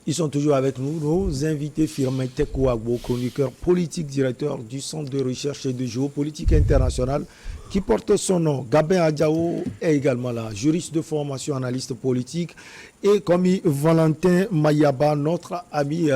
Ils sont toujours avec nous. Nos invités, Firmin Tekouagbo, chroniqueur politique, directeur du Centre de recherche et de géopolitique internationale, qui porte son nom. Gabin Adjao est également là, juriste de formation, analyste politique. Et comme Valentin Mayaba, notre ami,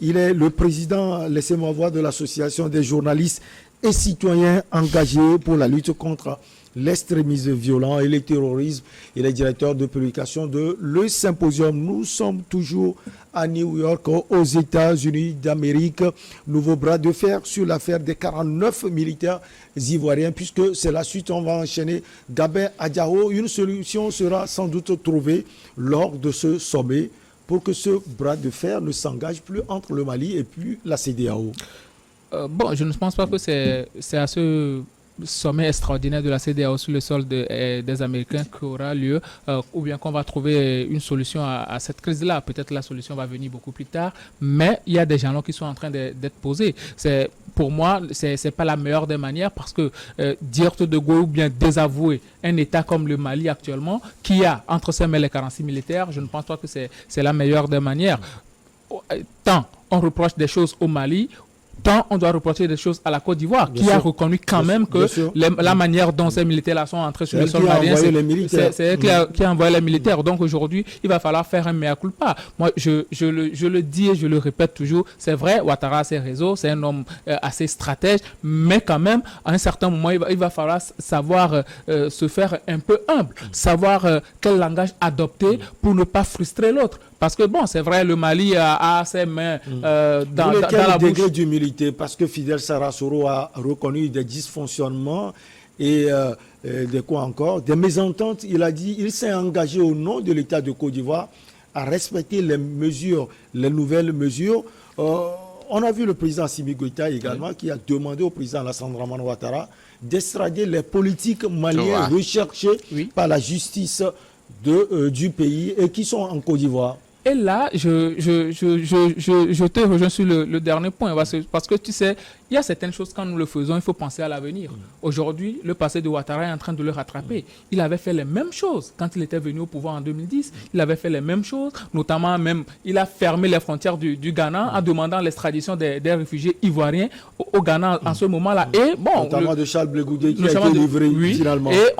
il est le président, laissez-moi voir, de l'association des journalistes et citoyens engagés pour la lutte contre l'extrémisme violent et le terrorisme. Il est directeur de publication de Le Symposium. Nous sommes toujours à New York, aux États-Unis d'Amérique. Nouveau bras de fer sur l'affaire des 49 militaires ivoiriens, puisque c'est la suite. On va enchaîner. Gabin Adjao, une solution sera sans doute trouvée lors de ce sommet pour que ce bras de fer ne s'engage plus entre le Mali et puis la CEDEAO. Bon, je ne pense pas que c'est à ce sommet extraordinaire de la CEDEAO sur le sol des Américains qui aura lieu, ou bien qu'on va trouver une solution à cette crise-là. Peut-être la solution va venir beaucoup plus tard, mais il y a des jalons qui sont en train d'être posés. Pour moi, c'est pas la meilleure des manières, parce que dire de Gaulle ou bien désavouer un État comme le Mali actuellement, qui a entre ses mains les 46 militaires, je ne pense pas que c'est la meilleure des manières. Tant on reproche des choses au Mali, tant on doit reprocher des choses à la Côte d'Ivoire, qui a reconnu quand même que la manière dont ces militaires-là sont entrés sur le sol malien, c'est elle qui a envoyé les militaires. Donc aujourd'hui, il va falloir faire un mea culpa. Moi, je le dis et je le répète toujours, c'est vrai, Ouattara a ses réseaux, c'est un homme assez stratège, mais quand même, à un certain moment, il va falloir savoir se faire un peu humble, savoir quel langage adopter pour ne pas frustrer l'autre. Parce que bon, c'est vrai, le Mali a ses mains dans la bouche. Degré d'humilité, parce que Fidel Sarasoro a reconnu des dysfonctionnements et de quoi encore, des mésententes. Il a dit, il s'est engagé au nom de l'État de Côte d'Ivoire à respecter les mesures, les nouvelles mesures. On a vu le président Assimi Goïta également qui a demandé au président Alassane Dramane Ouattara d'extrader les politiques maliens recherchés par la justice du pays et qui sont en Côte d'Ivoire. Et là, je te rejoins sur le dernier point, parce que tu sais, il y a certaines choses, quand nous le faisons, il faut penser à l'avenir. Aujourd'hui, le passé de Ouattara est en train de le rattraper. Il avait fait les mêmes choses quand il était venu au pouvoir en 2010. Il avait fait les mêmes choses, notamment même, il a fermé les frontières du Ghana en demandant l'extradition des réfugiés ivoiriens au Ghana en ce moment-là. Et bon, notamment de Charles Blé Goudé qui a été livré finalement. Et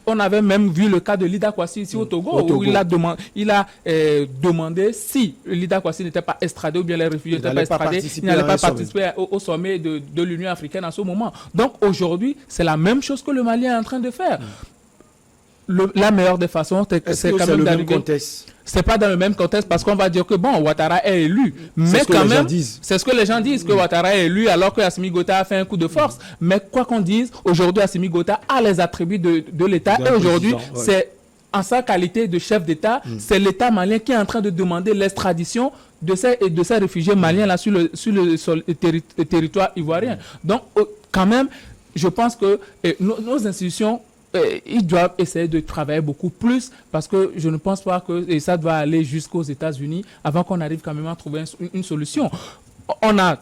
on avait même vu le cas de Lida Kwasi ici au Togo, où il a demandé si Lida Kwasi n'était pas extradé ou bien les réfugiés n'étaient pas extradés, il n'allait pas participer au sommet de l'Union africaine en ce moment. Donc aujourd'hui, c'est la même chose que le Mali est en train de faire. La meilleure des façons, c'est quand même d'arriver. C'est pas dans le même contexte, parce qu'on va dire que bon, Ouattara est élu, mais quand même, c'est ce que les gens disent, que Ouattara est élu alors que Assimi Goïta a fait un coup de force. Mais quoi qu'on dise, aujourd'hui Assimi Goïta a les attributs de l'État, et aujourd'hui c'est en sa qualité de chef d'État, c'est l'État malien qui est en train de demander l'extradition de ces réfugiés maliens là sur le territoire ivoirien. Donc quand même, je pense que nos institutions, ils doivent essayer de travailler beaucoup plus, parce que je ne pense pas que ça doit aller jusqu'aux États-Unis avant qu'on arrive quand même à trouver une solution. On a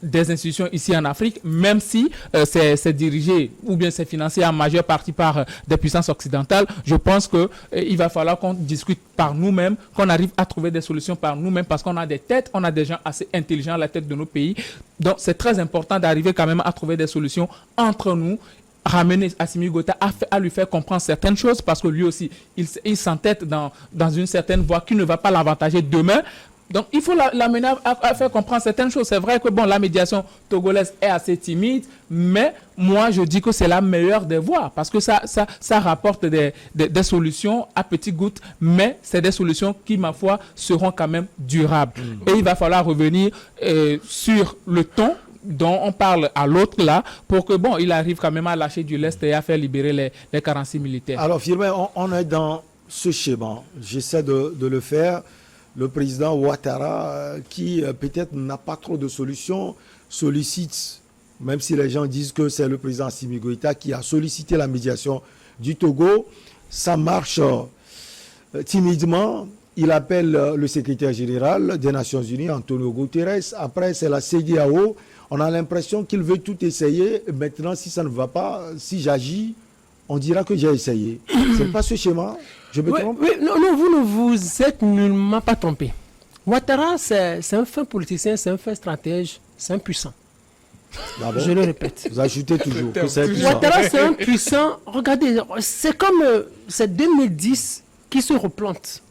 des institutions ici en Afrique, même si c'est dirigé ou bien c'est financé en majeure partie par des puissances occidentales, je pense qu'il va falloir qu'on discute par nous-mêmes, qu'on arrive à trouver des solutions par nous-mêmes, parce qu'on a des têtes, on a des gens assez intelligents à la tête de nos pays. Donc c'est très important d'arriver quand même à trouver des solutions entre nous, ramener Assimi Goïta à lui faire comprendre certaines choses, parce que lui aussi, il s'entête dans une certaine voie qui ne va pas l'avantager demain. Donc, il faut l'amener à faire comprendre certaines choses. C'est vrai que bon, la médiation togolaise est assez timide, mais moi, je dis que c'est la meilleure des voies, parce que ça rapporte des solutions à petites gouttes, mais c'est des solutions qui, ma foi, seront quand même durables. Et il va falloir revenir sur le ton dont on parle à l'autre là, pour que bon, il arrive quand même à lâcher du lest et à faire libérer les 46 militaires. Alors, Firmin, on est dans ce schéma. J'essaie de le faire. Le président Ouattara, qui peut-être n'a pas trop de solutions, sollicite, même si les gens disent que c'est le président Assimi Goïta qui a sollicité la médiation du Togo, ça marche timidement. Il appelle le secrétaire général des Nations Unies, Antonio Guterres. Après, c'est la CEDEAO. On a l'impression qu'il veut tout essayer. Maintenant, si ça ne va pas, si j'agis, on dira que j'ai essayé. C'est pas ce schéma? Je me trompe? Oui, non, vous ne vous êtes nullement pas trompé. Ouattara, c'est un fin politicien, c'est un fin stratège, c'est un puissant. Ah bon? Je le répète. Vous ajoutez toujours que c'est puissant. Ouattara, c'est un puissant. Regardez, c'est comme c'est 2010 qui se replante.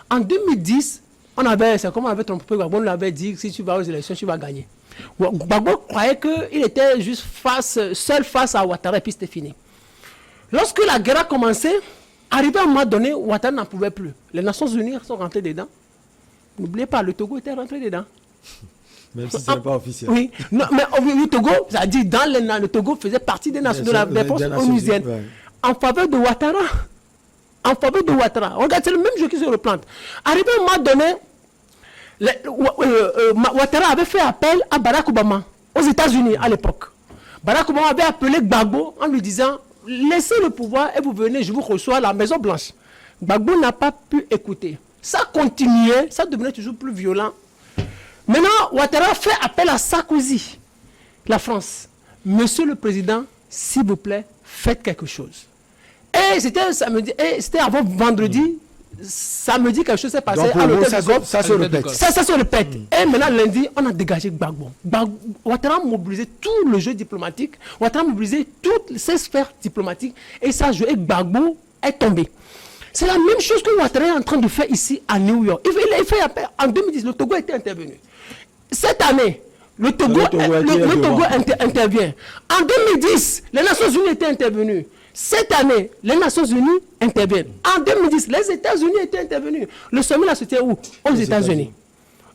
En 2010, c'est comme on avait trompé Gbagbo, on l'avait dit que si tu vas aux élections, tu vas gagner. Gbagbo croyait qu'il était juste seul face à Ouattara et puis c'était fini. Lorsque la guerre a commencé, arrivé à un moment donné, Ouattara n'en pouvait plus. Les Nations Unies sont rentrées dedans. N'oubliez pas, le Togo était rentré dedans. Même si ce n'est pas officiel. Oui, non, mais le Togo, c'est-à-dire le Togo faisait partie des nations de la défense onusienne. Ouais. En faveur de Ouattara. En faveur de Ouattara. Regarde, c'est le même jeu qui se replante. Arrivé à un moment donné, Ouattara avait fait appel à Barack Obama aux États-Unis à l'époque. Barack Obama avait appelé Gbagbo en lui disant laissez le pouvoir et vous venez, je vous reçois à la Maison Blanche. Gbagbo n'a pas pu écouter. Ça continuait, ça devenait toujours plus violent. Maintenant, Ouattara fait appel à Sarkozy, la France. Monsieur le Président, s'il vous plaît, faites quelque chose. Et c'était samedi, et c'était avant vendredi, samedi, quelque chose s'est passé à l'hôtel de Golfe. Ça se répète. Ça se répète. Et maintenant, lundi, on a dégagé Gbagbo. Ouattara a mobilisé tout le jeu diplomatique, Ouattara a mobilisé toutes ses sphères diplomatiques, et ça a joué, Gbagbo est tombé. C'est la même chose que Ouattara est en train de faire ici à New York. Il a fait appel. En 2010, le Togo était intervenu. Cette année, le Togo intervient. En 2010, les Nations Unies étaient intervenues. Cette année, les Nations Unies interviennent. En 2010, les États-Unis étaient intervenus. Le sommet là, c'était où? Aux États-Unis.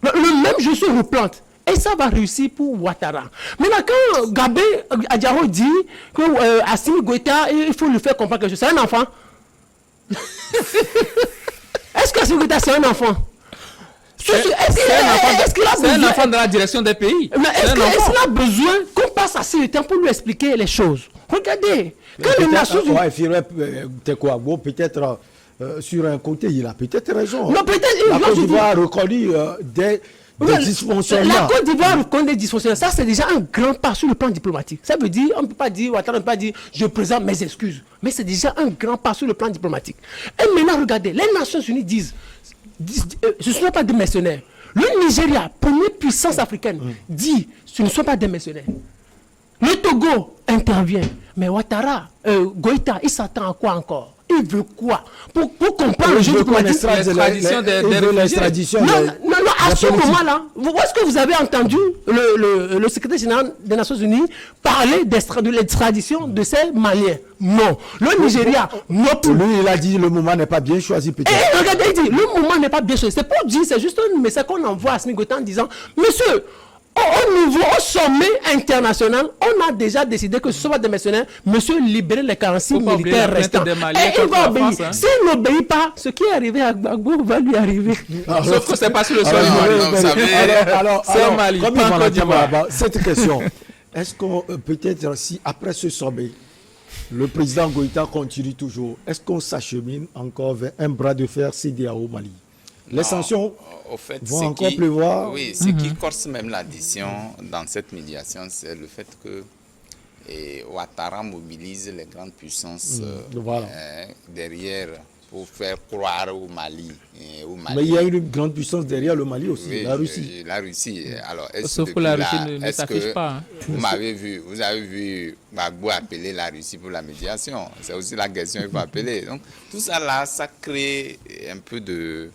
Le même jeu se replante. Et ça va réussir pour Ouattara. Maintenant, quand Gabé Adjaro dit que Assimi Goïta, il faut lui faire comprendre que c'est un enfant. Est-ce que Assimi Goïta, c'est un enfant? C'est un enfant dans la direction des pays. Est-ce qu'il a besoin qu'on passe assez de temps pour lui expliquer les choses? Regardez, quand les Nations Unies... Peut-être sur un côté, il a peut-être raison. Non, peut-être... La Côte d'Ivoire a reconnu des dysfonctionnements. La Côte d'Ivoire reconnaît des dysfonctionnements. Ça, c'est déjà un grand pas sur le plan diplomatique. Ça veut dire, on ne peut pas dire, Ouattara ne peut pas dire, je présente mes excuses. Mais c'est déjà un grand pas sur le plan diplomatique. Et maintenant, regardez, les Nations Unies disent ce ne sont pas des mercenaires. Le Nigeria, première puissance africaine, dit ce ne sont pas des mercenaires. Le Togo intervient. Mais Ouattara, Goïta, il s'attend à quoi encore? Il veut quoi? Pour comprendre le jeu diplomatique. L'extradition non, à ce moment-là, où est-ce que vous avez entendu le secrétaire général des Nations Unies parler de l'extradition de ces Maliens? Non. Le Nigeria, non plus. Lui, il a dit le moment n'est pas bien choisi, peut-être. Et regardez, il dit le moment n'est pas bien choisi. C'est pour dire, c'est juste un message qu'on envoie à Assimi Goïta en disant monsieur, au niveau, au sommet international, on a déjà décidé que ce ne sont pas des mercenaires. Monsieur, libérez les 46 militaires restants. Et il va obéir. S'il n'obéit pas, ce qui est arrivé à Gbagbo va lui arriver. Sauf que c'est pas sur le sol. Alors, comme il va d'Ivoire, cette question, est-ce qu'on peut-être si après ce sommet, le président Goïta continue toujours, est-ce qu'on s'achemine encore vers un bras de fer CEDEAO Mali? Les sanctions vont encore pleuvoir. Oui, ce qui corse même l'addition dans cette médiation, c'est le fait que Ouattara mobilise les grandes puissances derrière pour faire croire au Mali. Mais il y a une grande puissance derrière le Mali aussi, oui, la Russie. La Russie. Alors, sauf que la Russie ne s'affiche pas. Hein. Vous avez vu Gbagbo appeler la Russie pour la médiation. C'est aussi la question qu'il faut appeler. Donc, tout ça là, ça crée un peu de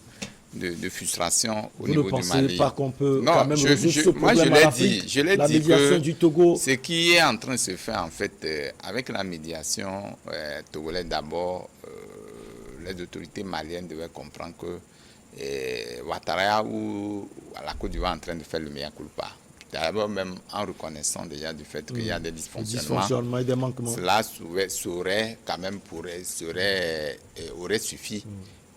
frustration au niveau du Mali. Vous ne pensez pas qu'on peut quand même résoudre ce problème moi, en Afrique? Je l'ai la dit médiation que du Togo. Ce qui est en train de se faire, en fait, avec la médiation togolaise d'abord, les autorités maliennes devaient comprendre que Ouattara ou la Côte d'Ivoire est en train de faire le meilleur culpa. D'abord, même en reconnaissant déjà du fait qu'il y a des dysfonctionnements, et des manquements. Cela aurait suffi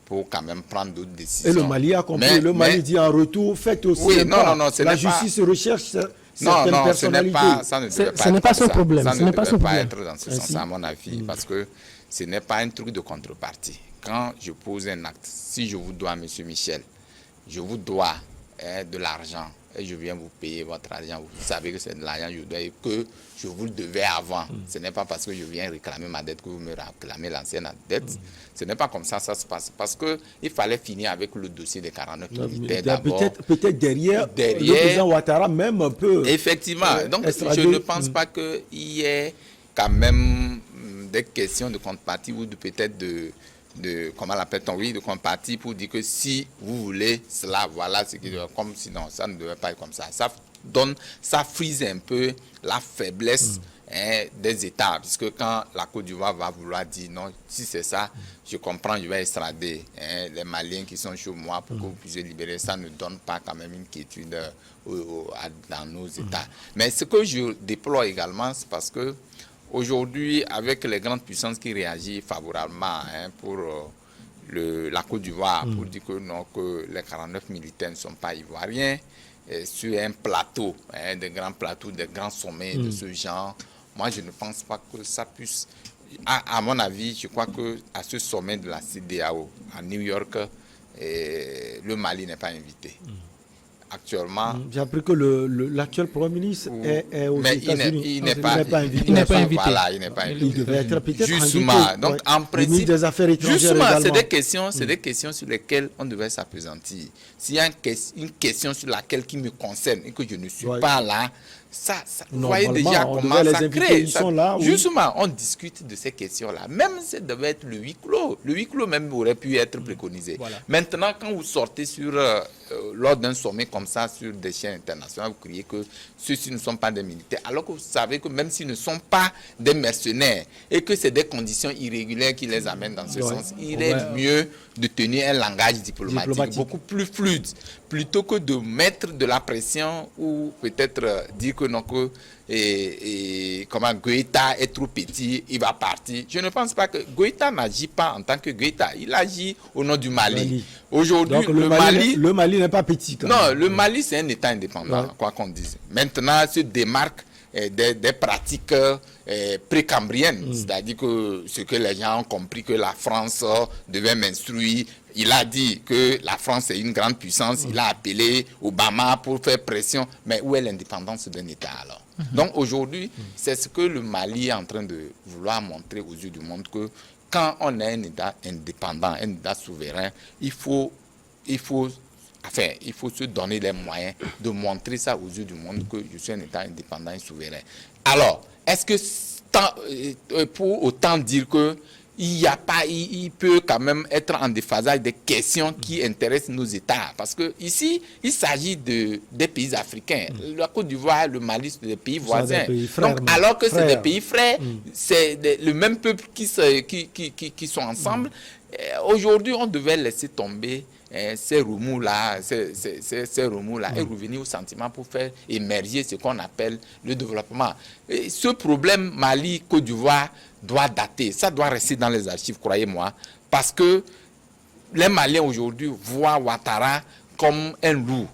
pour quand même prendre d'autres décisions. Et le Mali a compris. Le Mali dit en retour, faites aussi la justice recherche certaines personnalités. Ce n'est pas son problème. Ça ne devrait pas être dans ce sens, à mon avis, parce que ce n'est pas un truc de contrepartie. Quand je pose un acte, si je vous dois, M. Michel, je vous dois de l'argent et je viens vous payer votre argent, vous savez que c'est de l'argent que je vous le devais avant. Ce n'est pas parce que je viens réclamer ma dette que vous me réclamez l'ancienne dette. Ce n'est pas comme ça se passe. Parce qu'il fallait finir avec le dossier des 49 militaires d'abord. Peut-être derrière, le président Ouattara même un peu... Effectivement. Donc je ne pense pas qu'il y ait quand même des questions de contrepartie ou peut-être de comment l'appelle-t-on, oui, de contrepartie pour dire que si vous voulez cela, voilà ce qui doit, comme sinon ça ne devait pas être comme ça. Ça frise un peu la faiblesse des États, puisque quand la Côte d'Ivoire va vouloir dire non, si c'est ça, je comprends, je vais extrader les Maliens qui sont chez moi pour que vous puissiez libérer, ça ne donne pas quand même une quiétude dans nos États. Mais ce que je déplore également, c'est parce que aujourd'hui, avec les grandes puissances qui réagissent favorablement pour la Côte d'Ivoire, pour dire que non, que les 49 militaires ne sont pas ivoiriens, sur un plateau, des grands plateaux, des grands sommets de ce genre, moi je ne pense pas que ça puisse... À mon avis, je crois qu'à ce sommet de la CEDEAO, à New York, le Mali n'est pas invité. Actuellement... J'ai appris que l'actuel Premier ministre est aux États-Unis. Il n'est pas invité. Voilà, il n'est pas invité. Il devait être peut-être justement, invité. Donc en principe, des Affaires étrangères justement, également. c'est des questions sur lesquelles on devait s'appesantir. S'il y a une question sur laquelle qui me concerne et que je ne suis pas là, vous voyez déjà comment ça crée. Justement, on discute de ces questions-là. Même ça devait être le huis clos. Le huis clos même aurait pu être préconisé. Voilà. Maintenant, quand vous sortez lors d'un sommet comme ça, sur des chaînes internationales, vous criez que ceux-ci ne sont pas des militaires. Alors que vous savez que même s'ils ne sont pas des mercenaires et que c'est des conditions irrégulières qui les amènent dans ce sens, il est mieux de tenir un langage diplomatique beaucoup plus fluide, plutôt que de mettre de la pression ou peut-être dire que non, que comment Goïta est trop petit, il va partir. Je ne pense pas que Goïta n'agit pas en tant que Goïta, il agit au nom du Mali. Aujourd'hui, le Mali n'est pas petit. Non, le Mali c'est un État indépendant, quoi qu'on dise. Maintenant, se démarque des pratiques précambriennes, c'est-à-dire que ce que les gens ont compris que la France devait m'instruire. Il a dit que la France est une grande puissance, il a appelé Obama pour faire pression, mais où est l'indépendance d'un État alors? Donc aujourd'hui, c'est ce que le Mali est en train de vouloir montrer aux yeux du monde, que quand on est un État indépendant, un État souverain, il faut se donner les moyens de montrer ça aux yeux du monde que je suis un État indépendant et souverain. Alors, est-ce que pour autant dire que il peut quand même être en déphasage des questions qui intéressent nos États? Parce que ici, il s'agit des pays africains. La Côte d'Ivoire, le Mali, c'est des pays voisins. Donc, alors que c'est des pays frères, c'est le même peuple qui sont ensemble. Aujourd'hui, on devait laisser tomber ces remous-là, et revenir au sentiment pour faire émerger ce qu'on appelle le développement. Et ce problème Mali-Côte d'Ivoire doit dater, ça doit rester dans les archives, croyez-moi, parce que les Maliens aujourd'hui voient Ouattara comme un loup.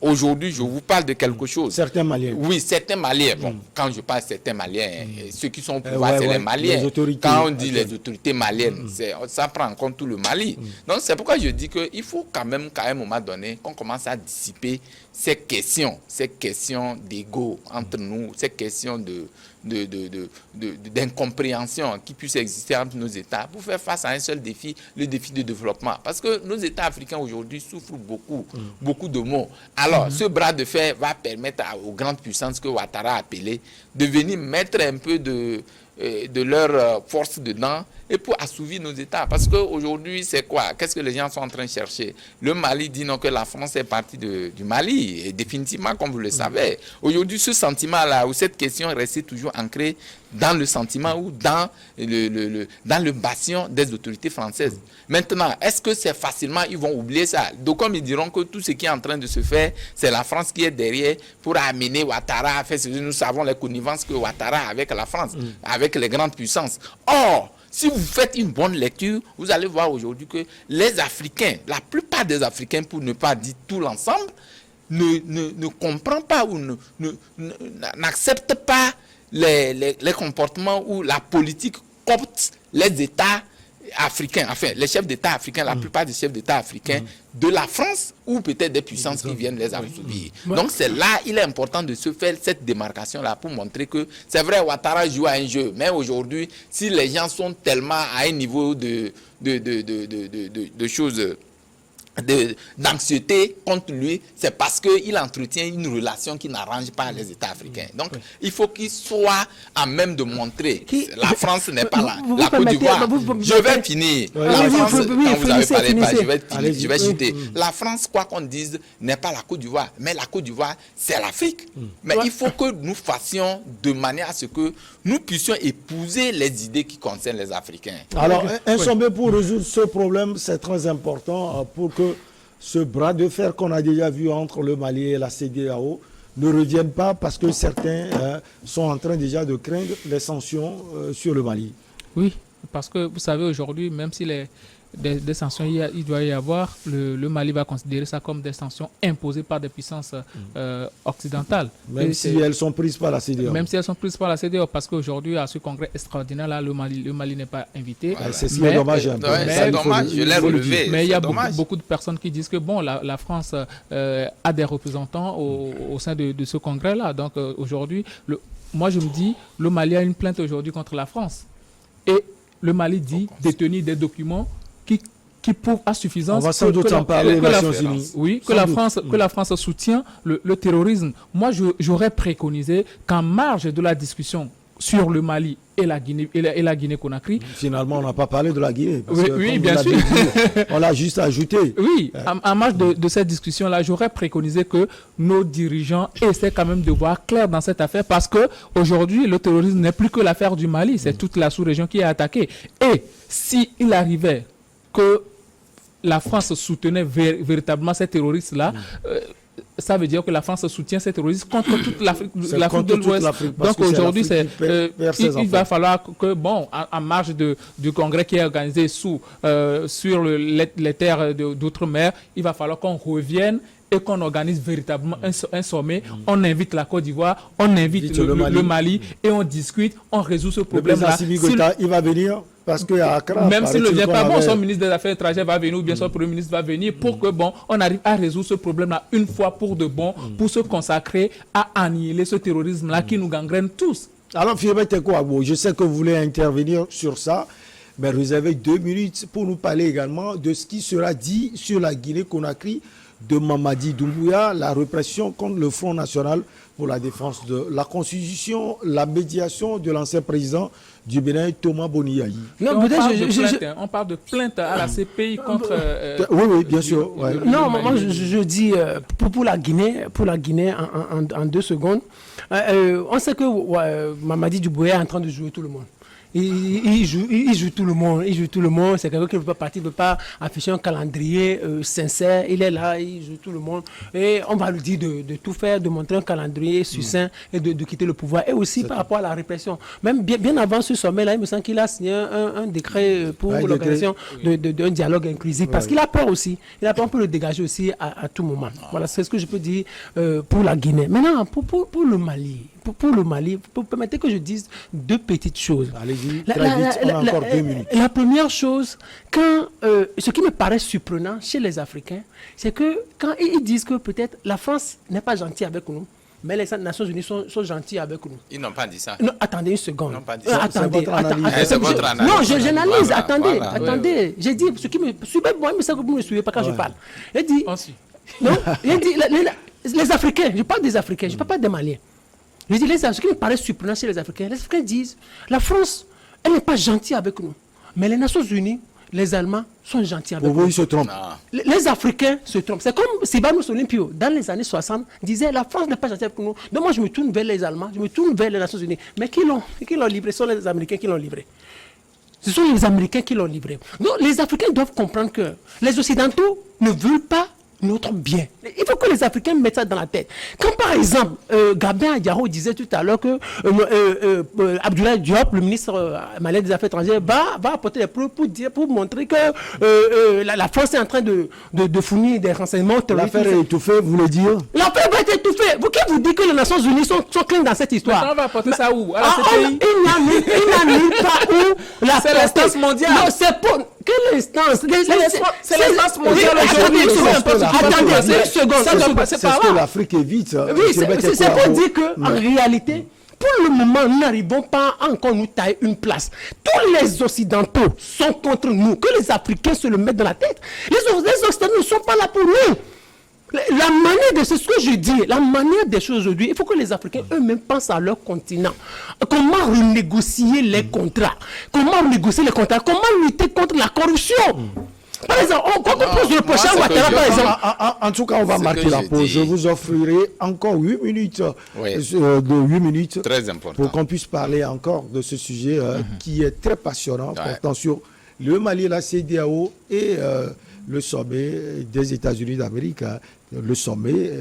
Aujourd'hui, je vous parle de quelque chose. Certains Maliens. Oui, certains Maliens. Bon, quand je parle de certains Maliens, ceux qui sont au pouvoir, c'est les Maliens. Quand on dit les autorités maliennes, ça prend en compte tout le Mali. Donc, c'est pourquoi je dis qu'il faut quand même, qu'à un moment donné, qu'on commence à dissiper ces questions d'ego entre nous, ces questions d'incompréhension qui puissent exister entre nos États pour faire face à un seul défi, le défi de développement. Parce que nos États africains aujourd'hui souffrent beaucoup de maux. Alors, ce bras de fer va permettre aux grandes puissances que Ouattara a appelées de venir mettre un peu de leur force dedans et pour assouvir nos États. Parce qu'aujourd'hui, c'est quoi? Qu'est-ce que les gens sont en train de chercher? Le Mali dit non, que la France est partie du Mali, et définitivement, comme vous le savez. Aujourd'hui, ce sentiment-là, ou cette question est restée toujours ancrée dans le sentiment ou dans le bastion des autorités françaises. Maintenant, est-ce que c'est facilement, ils vont oublier ça? Donc, comme ils diront que tout ce qui est en train de se faire, c'est la France qui est derrière pour amener Ouattara à faire ce que nous savons, les connivences que Ouattara a avec la France, avec les grandes puissances. Or, si vous faites une bonne lecture, vous allez voir aujourd'hui que les Africains, la plupart des Africains, pour ne pas dire tout l'ensemble, ne comprennent pas ou n'acceptent pas les comportements ou la politique qu'optent les États africains, enfin les chefs d'État africains, la plupart des chefs d'État africains de la France ou peut-être des puissances qui viennent les affaiblir. Donc c'est là, il est important de se faire cette démarcation-là pour montrer que c'est vrai, Ouattara joue à un jeu, mais aujourd'hui, si les gens sont tellement à un niveau de choses, d'anxiété contre lui, c'est parce qu'il entretient une relation qui n'arrange pas les États africains. Donc, il faut qu'il soit à même de montrer que la France n'est pas là. La Côte d'Ivoire, je vais finir. La France, quand vous avez parlé, je vais citer. La France, quoi qu'on dise, n'est pas la Côte d'Ivoire, mais la Côte d'Ivoire, c'est l'Afrique. Mais il faut que nous fassions de manière à ce que nous puissions épouser les idées qui concernent les Africains. Alors, un sommet pour résoudre ce problème, c'est très important pour que ce bras de fer qu'on a déjà vu entre le Mali et la CEDEAO ne revienne pas, parce que certains sont en train déjà de craindre les sanctions sur le Mali. Oui, parce que vous savez, aujourd'hui, même si des sanctions il doit y avoir, le Mali va considérer ça comme des sanctions imposées par des puissances occidentales. Même si elles sont prises par la CEDEAO. Même si elles sont prises par la CEDEAO, parce qu'aujourd'hui, à ce congrès extraordinaire-là, le Mali n'est pas invité. Voilà, c'est dommage. C'est dommage, je l'ai relevé. Mais il y a beaucoup de personnes qui disent que bon, la France a des représentants au sein de ce congrès-là. Donc aujourd'hui, moi je me dis, le Mali a une plainte aujourd'hui contre la France. Et le Mali dit détenir des documents qui prouvent à suffisance que la France soutient le terrorisme. Moi, j'aurais préconisé qu'en marge de la discussion sur le Mali et la Guinée-Conakry... Finalement, on n'a pas parlé de la Guinée. Parce oui, bien sûr. On l'a juste ajouté. Oui, en marge de cette discussion-là, j'aurais préconisé que nos dirigeants essaient quand même de voir clair dans cette affaire, parce qu'aujourd'hui, le terrorisme n'est plus que l'affaire du Mali, c'est toute la sous-région qui est attaquée. Et s'il arrivait que la France soutenait véritablement ces terroristes-là, ça veut dire que la France soutient ces terroristes contre toute l'Afrique de l'Ouest. Donc aujourd'hui, il va falloir que, bon, en marge du congrès qui est organisé sur les terres d'outre-mer, il va falloir qu'on revienne et qu'on organise véritablement un sommet. On invite la Côte d'Ivoire, on invite le Mali et on discute, on résout ce problème-là. Il va venir. Parce que même s'il ne vient pas, bon, son ministre des Affaires étrangères va venir, ou bien son Premier ministre va venir, pour que, bon, on arrive à résoudre ce problème-là une fois pour de bon, pour se consacrer à annihiler ce terrorisme-là qui nous gangrène tous. Alors, Firmin Tekou, je sais que vous voulez intervenir sur ça, mais réservez 2 minutes pour nous parler également de ce qui sera dit sur la Guinée-Conakry de Mamadi Doumbouya, la répression contre le Front National pour la défense de la Constitution, la médiation de l'ancien président du Bénin, Thomas Boniaï. On parle de plainte à la CPI contre... Oui, bien sûr. Ouais. Non, moi je dis pour la Guinée en 2 secondes. On sait que Mamadi Doumbouya est en train de jouer tout le monde. Il joue tout le monde. C'est quelqu'un qui ne veut pas partir, ne veut pas afficher un calendrier sincère. Il est là, il joue tout le monde. Et on va lui dire de tout faire, de montrer un calendrier succinct et de quitter le pouvoir. Et aussi par rapport à la répression. Même bien avant ce sommet-là, il me semble qu'il a signé un décret pour l'organisation d'un dialogue inclusif. Parce qu'il a peur aussi. Il a peur, on peut le dégager aussi à tout moment. Voilà, c'est ce que je peux dire pour la Guinée. Maintenant, pour le Mali. Pour le Mali, permettez que je dise 2 petites choses. Allez-y, très vite, on a encore 2 minutes. La première chose, ce qui me paraît surprenant chez les Africains, c'est que quand ils disent que peut-être la France n'est pas gentille avec nous, mais les Nations Unies sont gentils avec nous. Ils n'ont pas dit ça. Non, attendez une seconde. Ils n'ont pas dit ça. Attendez. C'est votre analyse. Non, j'analyse. Attendez. J'ai dit, ce qui me suivez, moi, mais ça que vous ne me suivez pas quand je parle. J'ai dit, non, j'ai dit, les Africains, je parle des Africains, je ne parle pas des Maliens. Je dis, ce qui me paraît surprenant chez les Africains disent, la France, elle n'est pas gentille avec nous. Mais les Nations Unies, les Allemands sont gentils avec nous. Ils se trompent. Les Africains se trompent. C'est comme Sylvanus Olympio, dans les années 60, disait, la France n'est pas gentille avec nous. Donc moi, je me tourne vers les Allemands, je me tourne vers les Nations Unies. Mais qui l'ont livré? Ce sont les Américains qui l'ont livré. Ce sont les Américains qui l'ont livré. Donc les Africains doivent comprendre que les Occidentaux ne veulent pas notre bien. Il faut que les Africains mettent ça dans la tête. Quand par exemple, Gabin Adjaro disait tout à l'heure que Abdoulaye Diop, le ministre malien des Affaires étrangères, va apporter des preuves pour montrer que la France est en train de fournir des renseignements terroristes. L'affaire est étouffée, vous voulez dire? L'affaire va être étouffé. Qui vous dit que les Nations Unies sont clean dans cette histoire? Maintenant, on va apporter ça où? À la CPI? Il n'y a nulle part où la c'est l'instance mondiale. Non, c'est pour... Quelle instance? C'est l'instance mondiale aujourd'hui. Attendez, une seconde. Ça doit passer C'est par ce que là. l'Afrique évite. Oui, c'est pour dire qu'en réalité, pour le moment, nous n'arrivons pas à encore nous tailler une place. Tous les Occidentaux sont contre nous. Que les Africains se le mettent dans la tête. Les Occidentaux ne sont pas là pour nous. La manière de... C'est ce que je dis. La manière des choses aujourd'hui, il faut que les Africains eux-mêmes pensent à leur continent. Comment renégocier les contrats? Comment renégocier les contrats? Comment lutter contre la corruption? Par exemple, on pose le prochain Ouattara, par exemple. En tout cas, on va marquer la pause. Je vous offrirai encore 8 minutes, de 8 minutes très important, pour qu'on puisse parler encore de ce sujet qui est très passionnant, portant sur le Mali, la CEDEAO et le sommet des États-Unis d'Amérique. Le sommet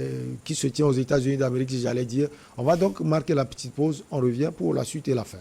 qui se tient aux États-Unis d'Amérique, j'allais dire. On va donc marquer la petite pause. On revient pour la suite et la fin.